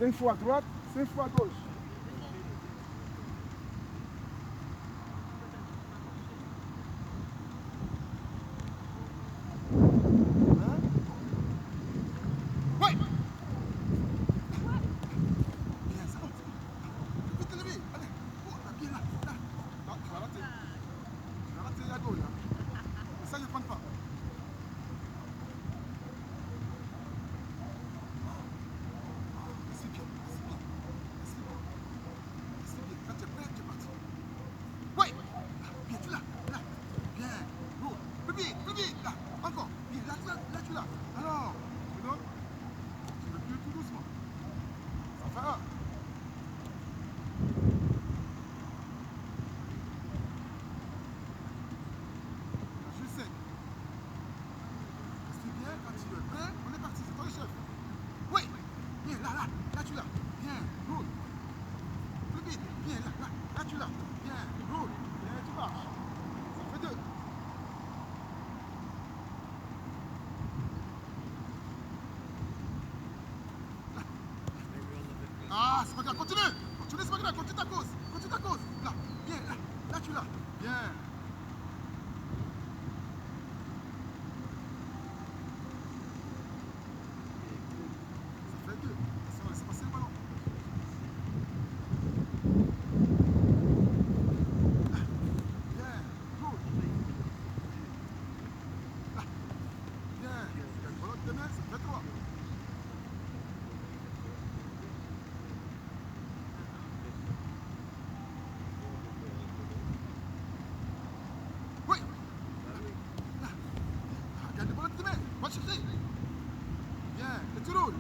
5 fois à droite, 5 fois à gauche. Ouais. Bien, ça monte. Tu peux te lever. Allez. Oh, là, bien là. Là. Là, tu vas rater. Tu vas rater la goal là. Mais ça, je ne prends pas. C'est bien, c'est bien. C'est bien. C'est bien. Quand tu es prêt, tu es parti. Ouais. Là, bien, tu l'as. Là. Bien. Bon. Plus vite. Là. Encore. Bien. Là, tu l'as. Alors, tu me donnes. Tu recules tout doucement. Ça fera. Je sais. Reste bien. Quand tu es prêt, on est parti. C'est toi le chef. Oui. Bien. Là, tu l'as. Bien. Roule. Plus vite. Bien. Là, tu l'as. Bien. Roule. Bien, tu marches. Ça fait 2. Ah, c'est pas grave, continue, c'est pas grave, continue ta cause, là, bien, là tu l'as, bien. Ça fait 2, attention, laissez passer le ballon. Bien, cool. Là, bien, le ballon de demain, ça fait 3. Oui, là, regarde le ballon de demain, va chercher. Bien, et tu roules.